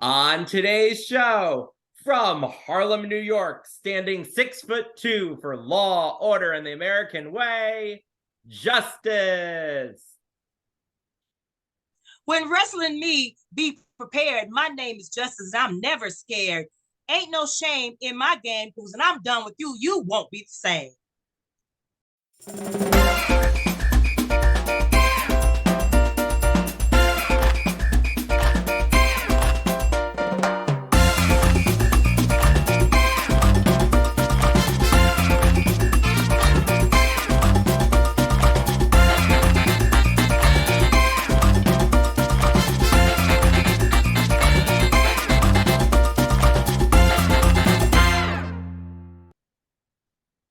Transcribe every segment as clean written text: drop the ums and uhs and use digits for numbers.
On today's show, from Harlem, New York, standing 6'2" for law, order, and the American way, Justice. When wrestling me, be prepared. My name is Justice, and I'm never scared. Ain't no shame in my game, because when I'm done with you, you won't be the same.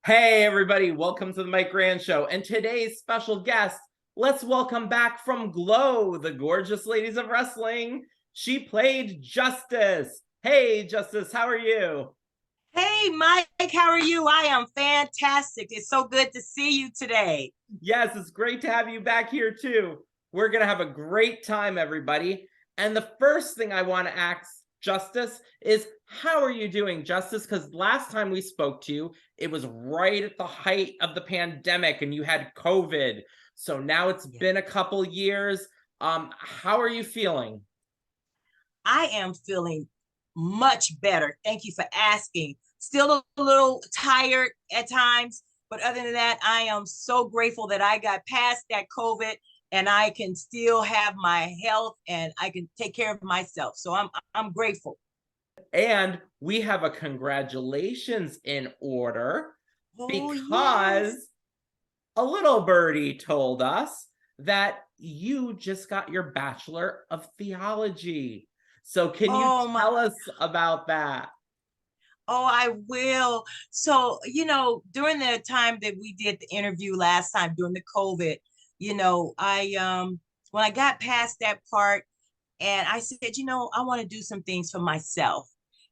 Hey, everybody, welcome to the Mike Grand Show. And today's special guest, let's welcome back from G.L.O.W, the gorgeous ladies of wrestling. She played Justice. Hey, Justice, how are you? Hey, Mike, how are you? I am fantastic. It's so good to see you today. Yes, it's great to have you back here, too. We're going to have a great time, everybody. And the first thing I want to ask Justice is, how are you doing, Justice? Because last time we spoke to you, it was right at the height of the pandemic and you had COVID. So now it's been a couple years. How are you feeling? I am feeling much better. Thank you for asking. Still a little tired at times, but other than that, I am so grateful that I got past that COVID and I can still have my health and I can take care of myself. So I'm grateful. And we have a congratulations in order Oh, because yes. a little birdie told us that you just got your Bachelor of Theology. So can you Oh my. tell us about that? Oh, I will. So, during the time that we did the interview last time during the COVID, I when I got past that part and I said, I want to do some things for myself.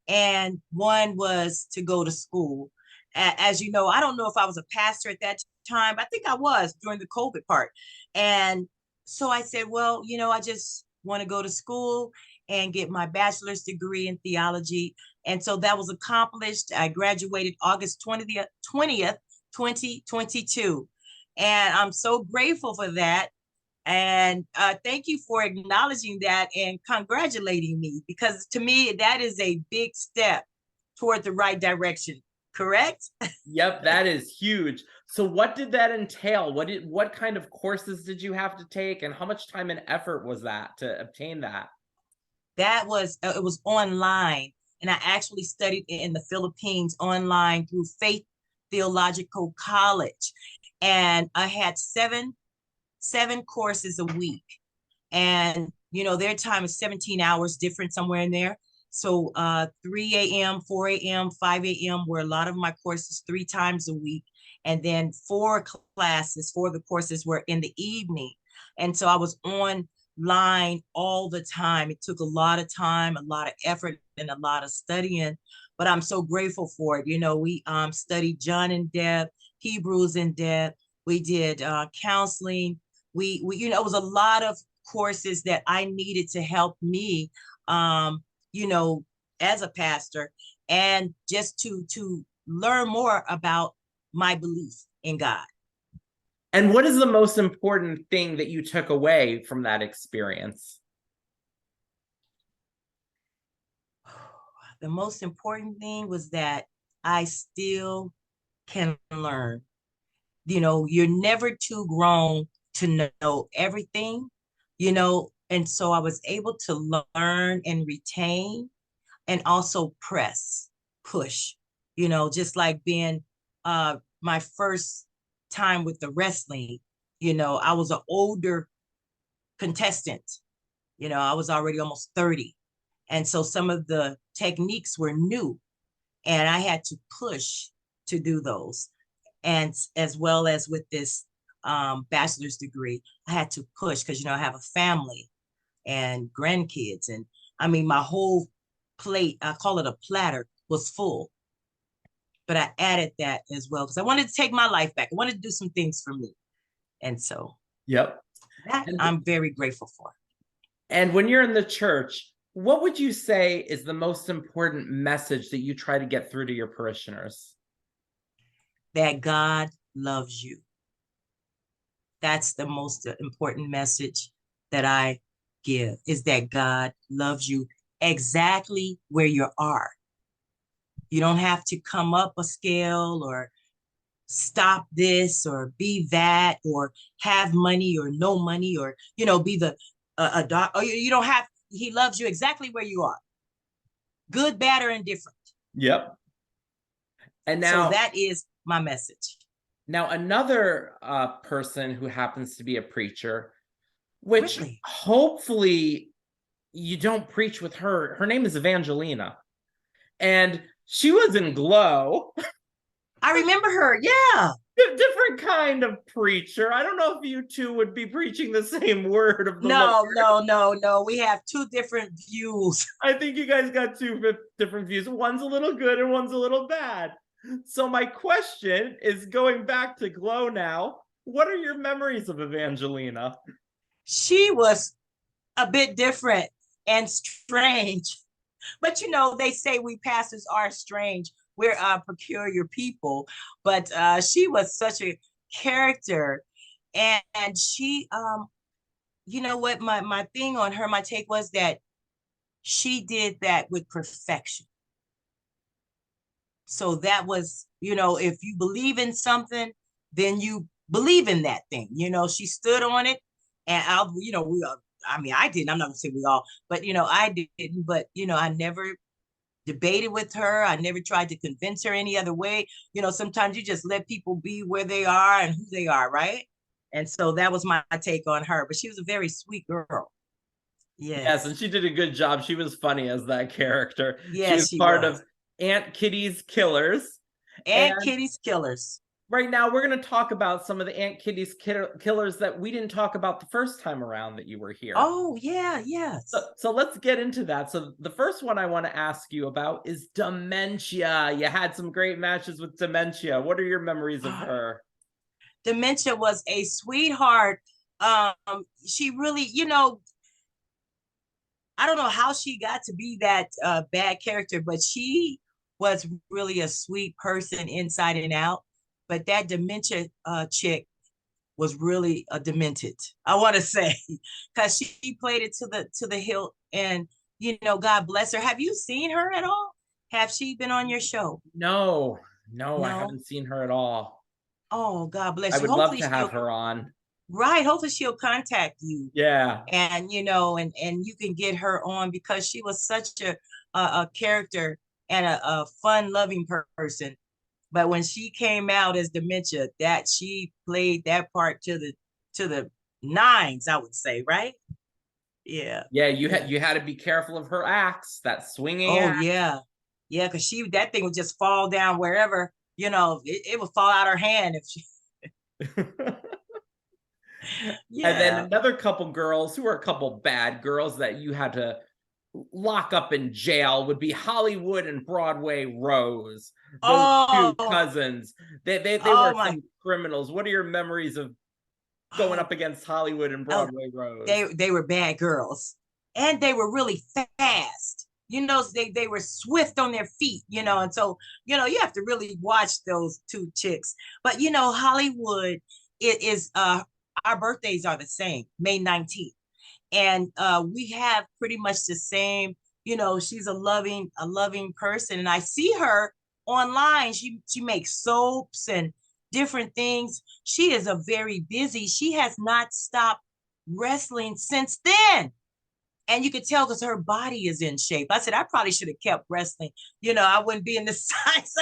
And one was to go to school. As you know, I don't know if I was a pastor at that time. I think I was during the COVID part. And so I said, well, I just want to go to school and get my bachelor's degree in theology. And so that was accomplished. I graduated August 20th, 2022. And I'm so grateful for that. And thank you for acknowledging that and congratulating me, because to me, that is a big step toward the right direction. Correct? Yep, that is huge. So what did that entail? What kind of courses did you have to take, and how much time and effort was that to obtain that? It was online, and I actually studied in the Philippines online through Faith Theological College, and I had seven courses a week. And their time is 17 hours different somewhere in there. So 3 a.m., 4 a.m., 5 a.m. were a lot of my courses 3 times a week. And then four of the courses were in the evening. And so I was online all the time. It took a lot of time, a lot of effort, and a lot of studying, but I'm so grateful for it. We studied John in depth, Hebrews in depth. We did counseling. It was a lot of courses that I needed to help me, you know, as a pastor, and just to learn more about my belief in God. And what is the most important thing that you took away from that experience? The most important thing was that I still can learn. You're never too grown to know everything, and so I was able to learn and retain and also push, just like being my first time with the wrestling. I was an older contestant. I was already almost 30. And so some of the techniques were new, and I had to push to do those. And as well as with this bachelor's degree, I had to push because, I have a family and grandkids. And I mean, my whole plate, I call it a platter, was full. But I added that as well because I wanted to take my life back. I wanted to do some things for me. And so Yep. that And, I'm very grateful for. and when you're in the church, What would you say is the most important message that you try to get through to your parishioners? That God loves you. That's the most important message that I give, is that God loves you exactly where you are. You don't have to come up a scale or stop this or be that or have money or no money or, be the a doc. Or you don't have, he loves you exactly where you are, good, bad, or indifferent. Yep. And So now, that is my message. another person who happens to be a preacher, which Really? hopefully you don't preach with her. Her name is Evangelina, and she was in G.L.O.W. I remember her. Yeah. Different kind of preacher. I don't know if you two would be preaching the same word of the Lord. No. We have two different views. I think you guys got two different views. One's a little good and one's a little bad. So my question is, going back to G.L.O.W. now, what are your memories of Evangelina? She was a bit different and strange. But they say we pastors are strange. We're peculiar people. But she was such a character. And she, you know what, my thing on her, my take was that she did that with perfection. So that was, if you believe in something, then you believe in that thing. She stood on it, and I didn't. I'm not gonna say we all, but I didn't. But I never debated with her. I never tried to convince her any other way. Sometimes you just let people be where they are and who they are, right? And so that was my take on her. But she was a very sweet girl. Yes, and Yes. she did a good job. She was funny as that character. She was Yes, she part of was. Aunt Kitty's Killers. And And Kitty's Killers. right now, we're going to talk about some of the Aunt Kitty's killers that we didn't talk about the first time around that you were here. Oh, yeah, So, yes. so let's get into that. So the first one I want to ask you about is dementia. You had some great matches with dementia. What are your memories of her? Dementia was a sweetheart. She really, I don't know how she got to be that bad character, but she was really a sweet person inside and out. But that dementia chick was really a demented, I want to say, because she played it to the hilt. And God bless her. Have you seen her at all? Have she been on your show? No, no, I No. haven't seen her at all. Oh, God I bless you. would love Hopefully to have she'll her on. right. Hopefully she'll contact you, Yeah. and and you can get her on, because she was such a character and a fun loving person. But when she came out as dementia, that she played that part to the nines, I would say, right? Yeah. Yeah, Yeah. you had to be careful of her axe, that swinging Oh axe. yeah. Yeah, because that thing would just fall down wherever, it would fall out her hand if she And then yeah. another couple girls who were a couple bad girls that you had to lock up in jail would be Hollywood and Broadway Rose. Those two Oh, cousins. They oh were my, some criminals. What are your memories of going oh, up against Hollywood and oh, Broadway Rose? they were bad girls, and they were really fast. They were swift on their feet. And so you have to really watch those two chicks. But Hollywood, it is our birthdays are the same, May 19th, and we have pretty much the same. She's a loving person, and I see her online. She makes soaps and different things. She is a very busy. She has not stopped wrestling since then, and you could tell because her body is in shape. I said I probably should have kept wrestling. I wouldn't be in the size.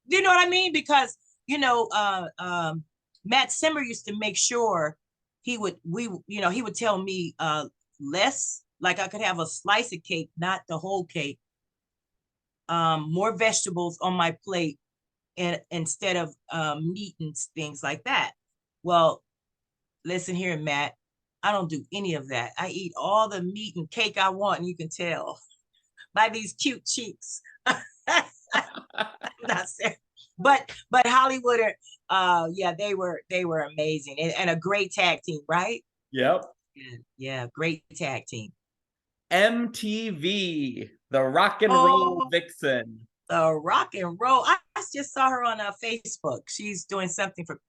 You know what I mean? Because Matt Simmer used to make sure he would tell me less, like I could have a slice of cake, not the whole cake. More vegetables on my plate, and instead of meat and things like that. Well, listen here, Matt. I don't do any of that. I eat all the meat and cake I want, and you can tell by these cute cheeks. Not serious. But Hollywood, yeah, they were amazing, and a great tag team, right? Yep. Yeah, great tag team. MTV, the rock and roll Oh, vixen. the rock and roll. I just saw her on Facebook. She's doing something for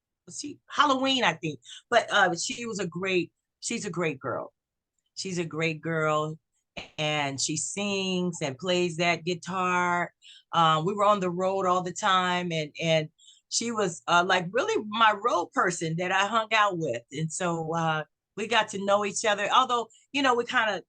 Halloween, I think. But she's a great girl. She's a great girl, and she sings and plays that guitar. We were on the road all the time, and she was like really my road person that I hung out with, and so we got to know each other. Although we kind of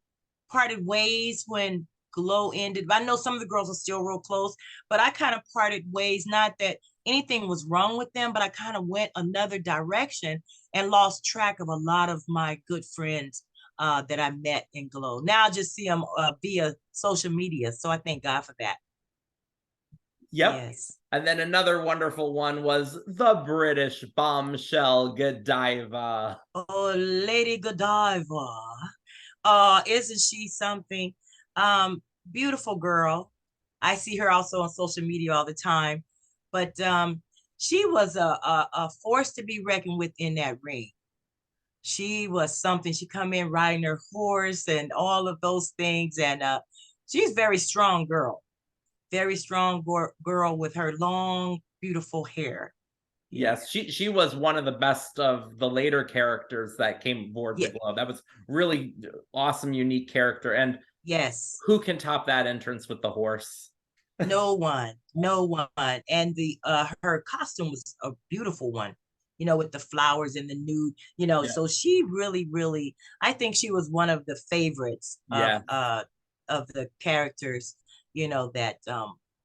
parted ways when G.L.O.W ended. I know some of the girls are still real close, but I kind of parted ways. Not that anything was wrong with them, but I kind of went another direction and lost track of a lot of my good friends that I met in G.L.O.W. Now I just see them via social media. So I thank God for that. Yep. Yes. And then another wonderful one was the British bombshell Godiva. Oh, Lady Godiva. Isn't she something? Beautiful girl. I see her also on social media all the time. But she was a force to be reckoned with in that ring. She was something. She come in riding her horse and all of those things. And she's very strong girl. Very strong girl with her long, beautiful hair. Yeah. Yes, she was one of the best of the later characters that came aboard the Yeah. G.L.O.W. That was really awesome, unique character. And Yes. who can top that entrance with the horse? No one. No one. And the her costume was a beautiful one, with the flowers and the nude, Yeah. so she really, really, I think she was one of the favorites Yeah. of the characters, that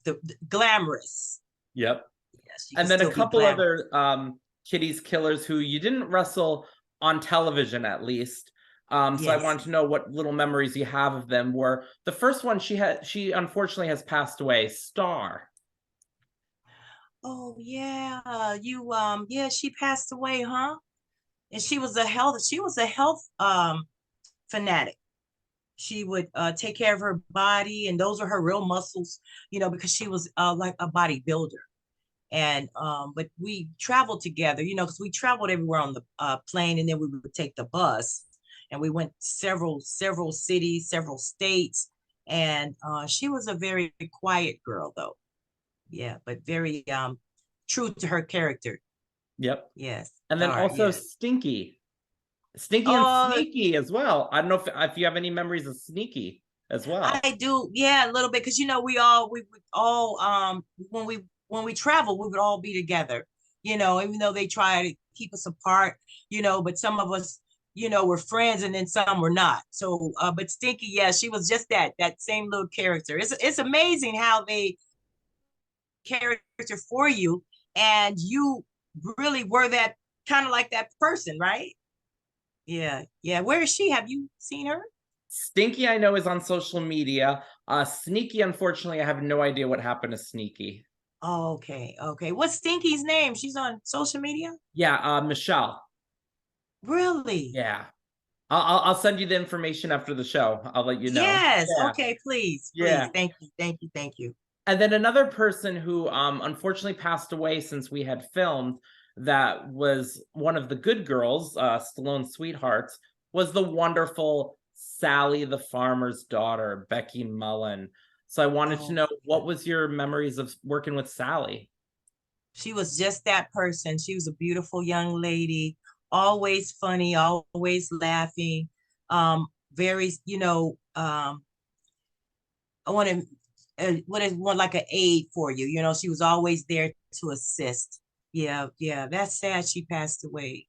the glamorous. Yep. Yes, she And could then a still be couple glamorous. other kitties killers who you didn't wrestle on television at least. So I Yes. wanted to know what little memories you have of them. Were the first one she unfortunately has passed away, Star. Oh yeah, yeah, she passed away, huh? And she was a health fanatic. She would take care of her body, and those are her real muscles, because she was like a bodybuilder. And but we traveled together, because we traveled everywhere on the plane, and then we would take the bus, and we went several cities, several states. And she was a very quiet girl, though. Yeah, but very true to her character. Yep. Yes, And then Star. also Yes. Stinky. Stinky and Oh, Sneaky as well. I don't know if you have any memories of Sneaky as well. I do. Yeah, a little bit, because we would all when we travel, we would all be together. Even though they try to keep us apart, but some of us, were friends, and then some were not. So, but Stinky, yeah, she was just that same little character. It's amazing how they character for you, and you really were that kind of like that person, right? Yeah, yeah. Where is she? Have you seen her? Stinky, I know, is on social media. Sneaky, unfortunately, I have no idea what happened to Sneaky. Oh, okay, okay. What's Stinky's name? She's on social media? Yeah, Michelle. Really? Yeah. I'll send you the information after the show. I'll let you know. Yes. Yeah. Okay, please, Yeah. please. Thank you, thank you, thank you. And then another person who unfortunately passed away since we had filmed that was one of the good girls, Stallone's sweethearts, was the wonderful Sally the farmer's daughter, Becky Mullen. So I wanted to Oh, know, yeah. what was your memories of working with Sally? She was just that person. She was a beautiful young lady, always funny, always laughing. Very, I want to what is one like an aid for you. She was always there to assist. Yeah, yeah. That's sad she passed away.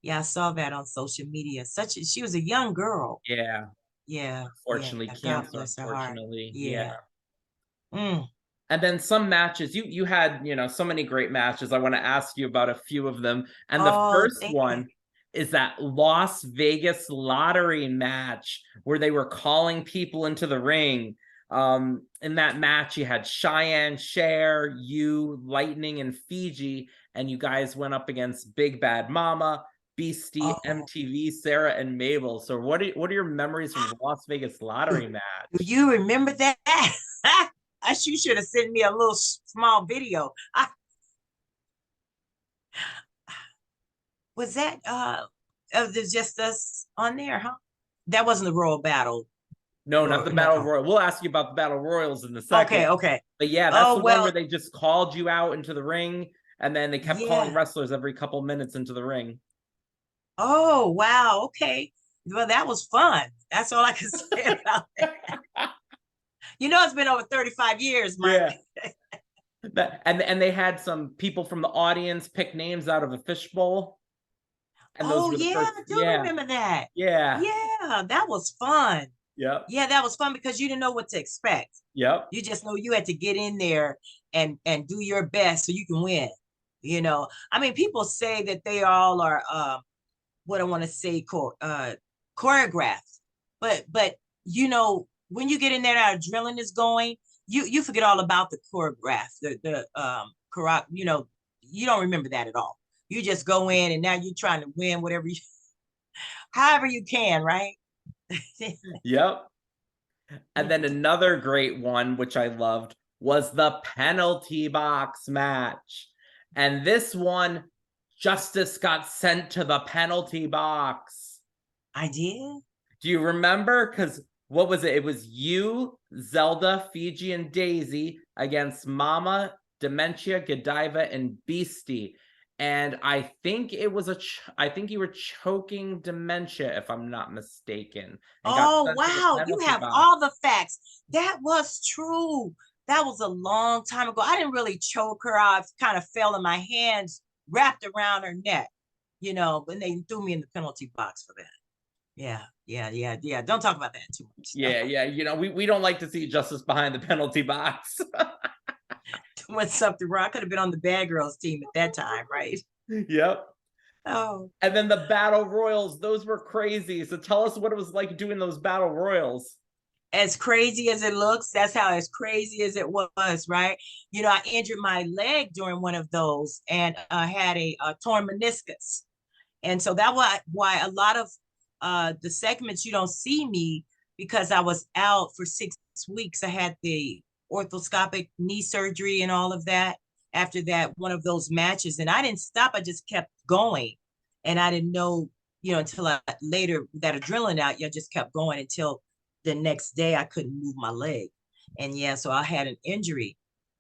Yeah, I saw that on social media. She was a young girl. Yeah, Yeah, yeah. unfortunately, God cancer, bless her heart. unfortunately. Yeah. Yeah. Mm. And then some matches, you had, so many great matches. I want to ask you about a few of them. And the Oh, first thank you. one is that Las Vegas lottery match where they were calling people into the ring. In that match, you had Cheyenne, Cher, you, Lightning, and Fiji, and you guys went up against Big Bad Mama, Beastie, Oh, MTV, Sarah, and Mabel. So what are your memories from the Las Vegas lottery do match? you remember that? You should have sent me a little small video. Was that there's just us on there, huh? That wasn't the Royal Battle. No, not the not battle called. royal. We'll ask you about the battle royals in a second. Okay, okay. But yeah, that's Oh the one well, where they just called you out into the ring, and then they kept calling yeah. wrestlers every couple minutes into the ring. Oh wow, okay. Well, that was fun. That's all I can say about it. You know, it's been over 35 years, Mike. Yeah. And they had some people from the audience pick names out of a fishbowl. And those Oh were the yeah, first, I do yeah, remember that. yeah, Yeah, that was fun. yep, Yeah, that was fun because you didn't know what to expect. yep, You just know you had to get in there and do your best so you can win. You know, I mean, people say that they all are what I want to say choreographed, but you know, when you get in there, that adrenaline is going. You forget all about the choreograph, you know, you don't remember that at all. You just go in and now you're trying to win whatever you, however you can, right? yep. And then another great one, which I loved, was the penalty box match. And this one, Justice got sent to the penalty box. I did. Do you remember? Because what was it? It was you, Zelda, Fiji, and Daisy against Mama, Dementia, Godiva, and Beastie. And I think it was I think you were choking Dementia, if I'm not mistaken, and got Oh, sent to the wow. You penalty have box. all the facts. That was true. That was a long time ago. I didn't really choke her. I kind of fell in my hands wrapped around her neck, you know, when they threw me in the penalty box for that. Yeah, yeah. Don't talk about that too much. Yeah, yeah. You know, we don't like to see Justice behind the penalty box. Went something wrong. I could have been on the bad girls team at that time, right? Yep. Oh, And then the battle royals, those were crazy. So tell us what it was like doing those battle royals. as crazy as it looks, that's how as crazy as it was, right? You know, I injured my leg during one of those and had a torn meniscus. And so that was why a lot of the segments you don't see me because I was out for 6 weeks. I had the orthoscopic knee surgery and all of that after that, one of those matches. And I didn't stop, I just kept going. And I didn't know, you know, until later that adrenaline out, I just kept going until the next day I couldn't move my leg. And yeah, so I had an injury.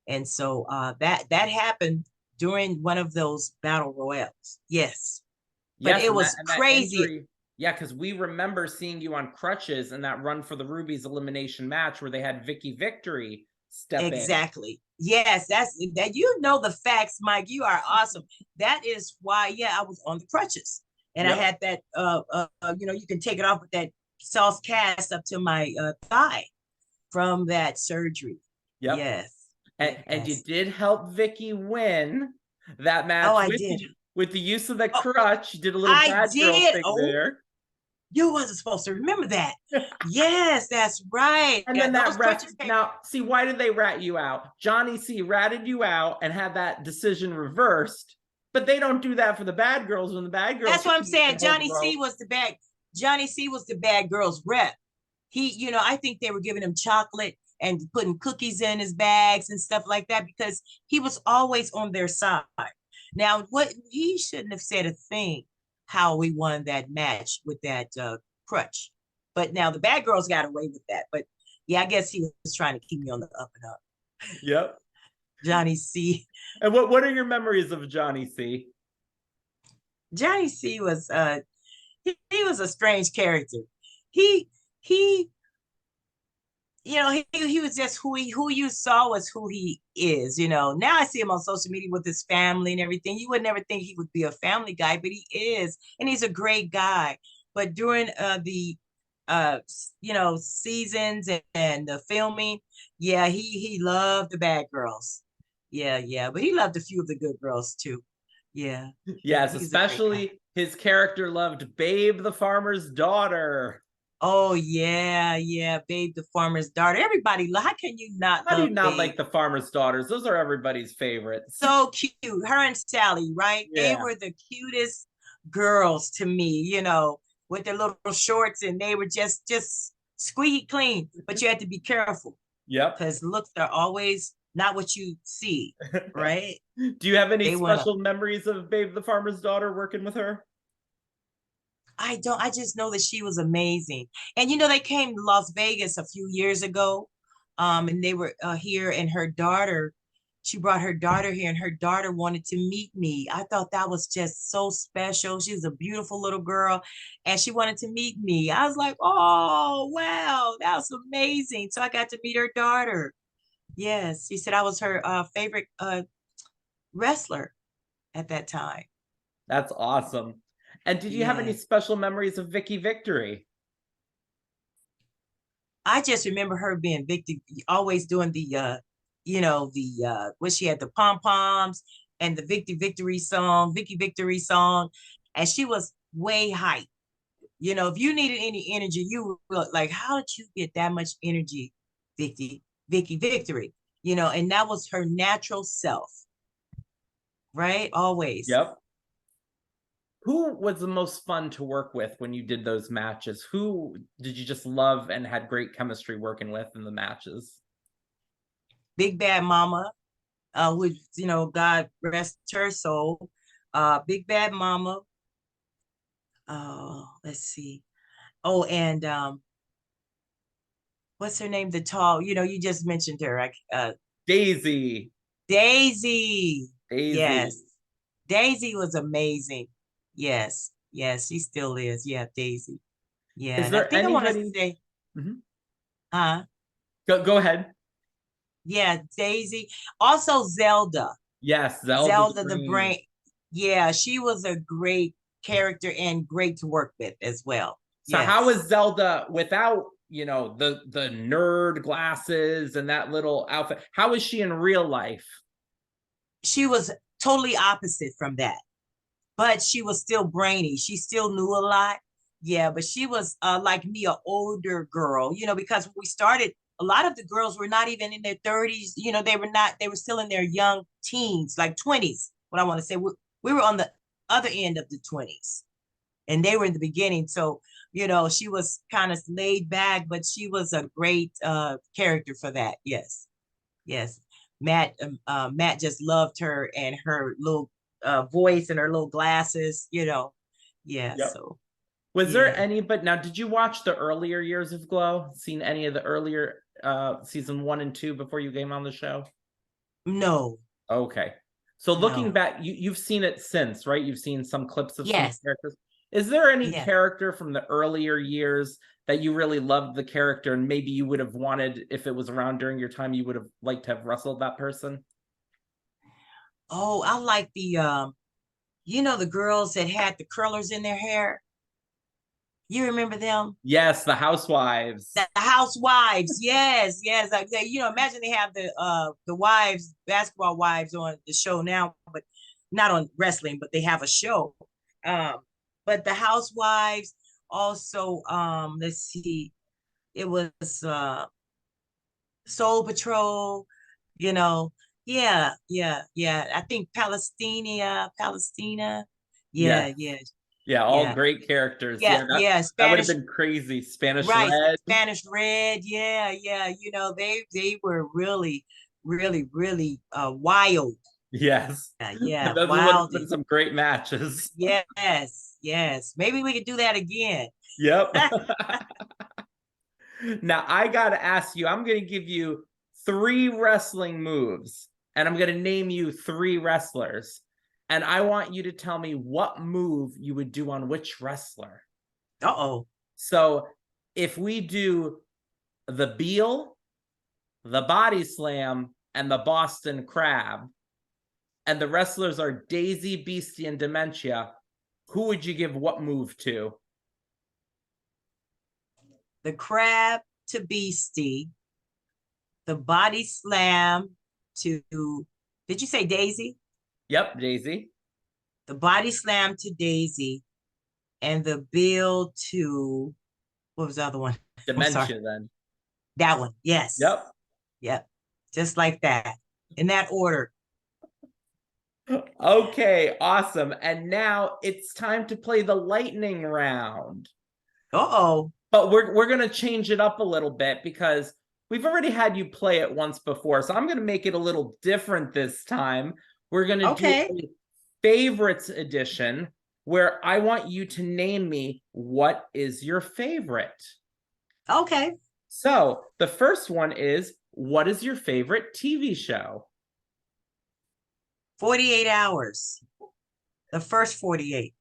And so that happened during one of those battle royals. Yes, but Yes, it and that was and that crazy. injury, yeah, because we remember seeing you on crutches in that Run for the Rubies elimination match where they had Vicky Victory step in. Exactly. Yes, that's that. You know the facts, Mike. You are awesome. That is why, yeah, I was on the crutches, and I Yep, had that. You know, you can take it off with that sauce cast up to my thigh from that surgery. yep. Yes, And you yes. did help Vicky win that Oh, match I did. with the use of the Oh, crutch. You did a little I bad girl did. thing Oh, there. you wasn't supposed to remember that. Yes, that's right. And Yeah, then those that ref, crutches came. now see, why did they rat you out? Johnny C ratted you out and had that decision reversed, but they don't do that for the bad girls when the bad girls That's what I'm compete saying. and hold the rope. Johnny C was the bad girls rep. He, you know, I think they were giving him chocolate and putting cookies in his bags and stuff like that because he was always on their side. Now, what he shouldn't have said a thing how we won that match with that crutch. But now the bad girls got away with that. But yeah, I guess he was trying to keep me on the up and up. Yep. Johnny C. And what are your memories of Johnny C? Johnny C was he was a strange character. He you know, he was just who you saw was who he is, you know. Now I see him on social media with his family and everything. You would never think he would be a family guy, but he is, and he's a great guy. But during the you know, seasons and the filming, yeah, he loved the bad girls. Yeah, but he loved a few of the good girls too. Yeah, Yes, he's a great guy. especially his character loved Babe the farmer's daughter. Oh yeah, Babe the farmer's daughter. Everybody, how can you not How do you love not Babe? like the farmer's daughters? Those are everybody's favorites. So cute. Her and Sally, right? They Yeah. were the cutest girls to me, you know, with their little shorts and they were just squeaky clean. But you had to be careful Yep. because looks are always not what you see, right? Do you have any They went up. special memories of Babe the farmer's daughter working with her? I just know that she was amazing. And they came to Las Vegas a few years ago. And they were here, and her daughter, she brought her daughter here, and her daughter wanted to meet me. I thought that was just so special. She was a beautiful little girl, and she wanted to meet me. I was like, oh, wow, that was amazing. So I got to meet her daughter. Yes, she said I was her favorite wrestler at that time. That's awesome. And did you have any Yeah. special memories of Vicky Victory? I just remember her being Victory, always doing what she had, the pom poms and the Vicky Victory song, and she was way hype. If you needed any energy, you were like, how did you get that much energy, Vicky Victory? And that was her natural self, right? Always. Yep. Who was the most fun to work with when you did those matches? Who did you just love and had great chemistry working with in the matches? Big Bad Mama, which, God rest her soul. Big Bad Mama. Oh, let's see. Oh, and what's her name? The tall, you just mentioned her. Daisy. Daisy. Daisy. Yes. Daisy was amazing. Yes. Yes, she still is. Yeah, Daisy. Yeah. Is And I there think I want to anybody? say, Mhm. uh, Go ahead. yeah, Daisy. Also Zelda. Yes, Zelda the Zelda the Brain. Brain. Yeah, she was a great character and great to work with as well. So how Yes. is Zelda without, the nerd glasses and that little outfit? How is she in real life? She was totally opposite from that, but she was still brainy. She still knew a lot. Yeah, but she was like me, an older girl, because when we started, a lot of the girls were not even in their 30s. They were still in their young teens, like 20s. What I want to say, we were on the other end of the 20s, and they were in the beginning. So, she was kind of laid back, but she was a great character for that. Yes. Yes. Matt just loved her and her little voice and her little glasses. Yeah, Yep. so Was there yeah. any, but now did you watch the earlier years of Glow? Seen any of the earlier season 1 and 2 before you came on the show? No, Okay. So looking no. back, you've seen it since, right? You've seen some clips of some of Yes, the characters. Is there any yes. character from the earlier years that you really loved the character and maybe you would have wanted, if it was around during your time, you would have liked to have wrestled that person? Oh, I like the girls that had the curlers in their hair. You remember them? Yes, the Housewives. The housewives. Yes, yes. Like imagine they have the wives, basketball wives on the show now, but not on wrestling, but they have a show. Um, but the housewives also, let's see, it was Soul Patrol, you know. Yeah, yeah, yeah. I think Palestina. Yes. Yeah, yeah, Yeah, all yeah. great characters. Yeah, Yeah, yeah. that would have Spanish. been crazy. Spanish Right, Red. Spanish Red. Yeah, yeah. They were really, really, really wild. Yes. Yeah, yeah, Those would have wild. been some great matches. Yes, yes. Maybe we could do that again. Yep. Now I gotta ask you, I'm gonna give you 3 wrestling moves, and I'm gonna name you 3 wrestlers. And I want you to tell me what move you would do on which wrestler. Uh-oh. So if we do the Beal, the Body Slam, and the Boston Crab, and the wrestlers are Daisy, Beastie, and Dementia, who would you give what move to? The crab to Beastie, the body slam to, did you say Daisy? Yep, Daisy. The body slam to Daisy, and the bill to, what was the other one? I'm sorry. Dementia, then. That one. Yes. Yep. Yep. Just like that. In that order. Okay, awesome. And now it's time to play the lightning round. Uh-oh. But we're gonna change it up a little bit because we've already had you play it once before. So I'm gonna make it a little different this time. We're gonna do Okay. a favorites edition where I want you to name me what is your favorite. Okay. So the first one is, what is your favorite TV show? 48 hours. The first 48.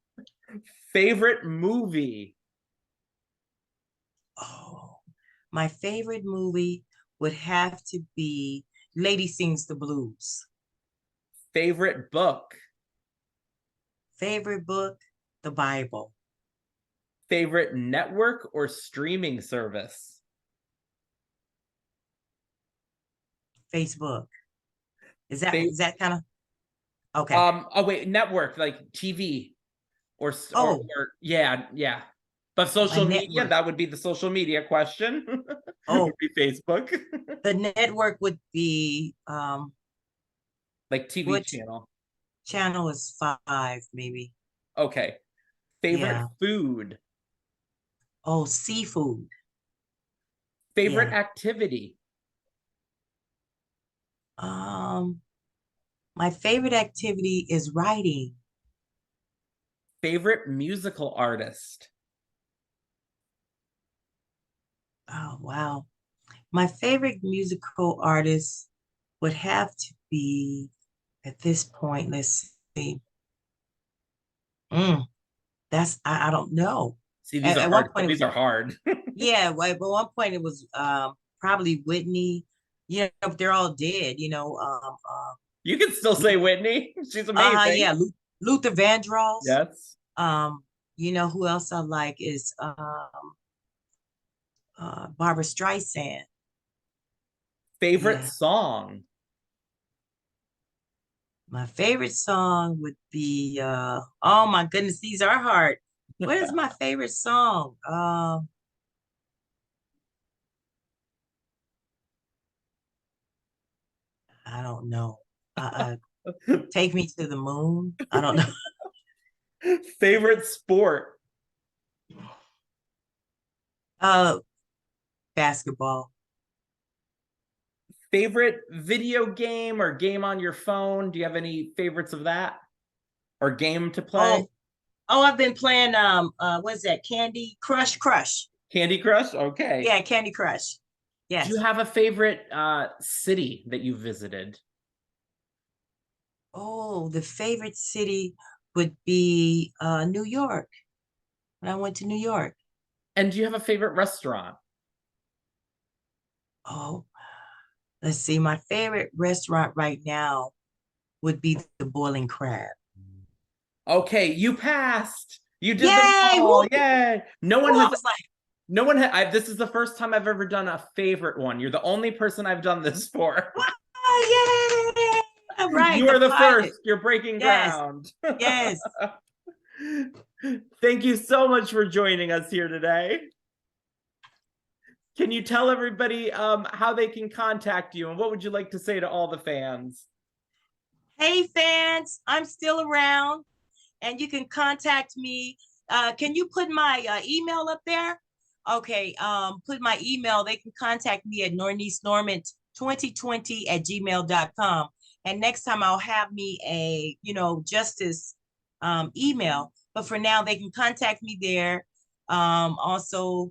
Favorite movie? Oh, my favorite movie would have to be Lady Sings the Blues. Favorite book? Favorite book, the Bible. Favorite network or streaming service? Facebook. Is Fa- that kind of okay? Oh wait, network like TV or Oh, yeah. But my social media, network. that would be the social media question. Would Oh, be Facebook. the network would be Like TV what channel. channel is 5, maybe? Okay. Favorite Yeah. food? Oh, seafood. Favorite Yeah. activity? Um, my favorite activity is writing. Favorite musical artist? Oh, wow. My favorite musical artist would have to be at this point, let's see. Mm, I don't know. See, these are At one hard. point it These was, are hard. yeah, well, at one point it was probably Whitney. You know, they're all dead, you know. You can still say Whitney. She's amazing. Yeah, Luther Vandross. Yes. Um, you know who else I like is Barbara Streisand. Favorite Yeah. song? My favorite song would be oh my goodness, these are hard. What is my favorite song? I don't know. Take Me to the Moon. I don't know. Favorite sport? Uh Basketball. Favorite video game or game on your phone? Do you have any favorites of that? Or game to play? Oh, I've been playing what's that? Candy Crush. Candy Crush? Okay. Yeah, Candy Crush. Do you Yes. have a favorite city that you visited? Oh, the favorite city would be New York. When I went to New York. And do you have a favorite restaurant? Oh, let's see. My favorite restaurant right now would be the Boiling Crab. Okay, you passed. You did them Yay! all. Woo! Yay. No one Woo! I has was like, this is the first time I've ever done a favorite one. You're the only person I've done this for. oh, yay! All right, You the are the pilot. first. You're breaking Yes, ground. yes. Thank you so much for joining us here today. Can you tell everybody how they can contact you, and what would you like to say to all the fans? Hey, fans, I'm still around, and you can contact me. Can you put my email up there? Okay, put my email. They can contact me at Norniece Norment 2020 at gmail.com. And next time I'll have me a, justice email. But for now, they can contact me there. Also,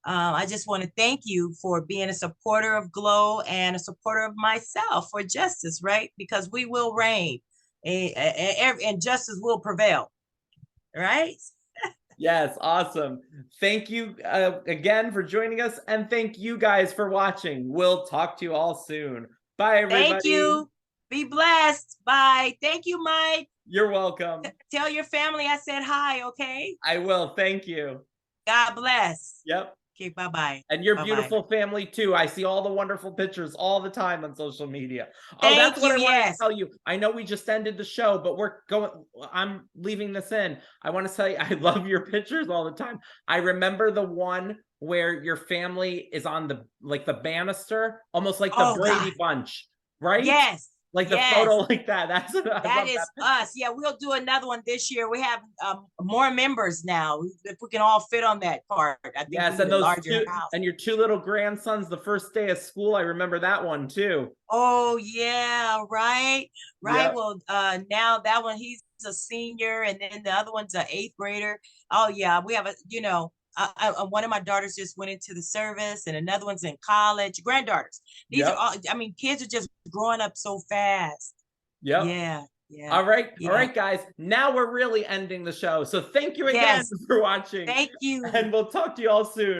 I just want to thank you for being a supporter of G.L.O.W and a supporter of myself for justice, right? Because we will reign and justice will prevail, right? Yes, awesome. Thank you again for joining us, and thank you guys for watching. We'll talk to you all soon. Bye, Thank everybody. you. Be blessed. Bye. Thank you, Mike. You're welcome. Tell your family I said hi, okay? I will. Thank you. God bless. Yep. Okay, bye-bye. And your Bye-bye. beautiful family too. I see all the wonderful pictures all the time on social media. Oh, Thank that's what you. I wanted to Yes. tell you. I know we just ended the show, but I'm leaving this in. I want to say I love your pictures all the time. I remember the one where your family is on the banister, almost like the Oh, Brady God. Bunch, right? Yes. Like the Yes. photo like that. That's what I That love is that. us. Yeah, we'll do another one this year. We have more members now. If we can all fit on that part, I think Yes, we need and a those larger two house. and your two little grandsons the first day of school. I remember that one too. Oh yeah, right. Yep. Well, now that one he's a senior, and then the other one's an 8th grader. Oh yeah, we have a, one of my daughters just went into the service, and another one's in college. Granddaughters. These are Yep. all. I mean, kids are just growing up so fast. Yep. Yeah, yeah, All yeah, right, guys. Now we're really ending the show. So thank you again yes. for watching, Thank you. and we'll talk to you all soon.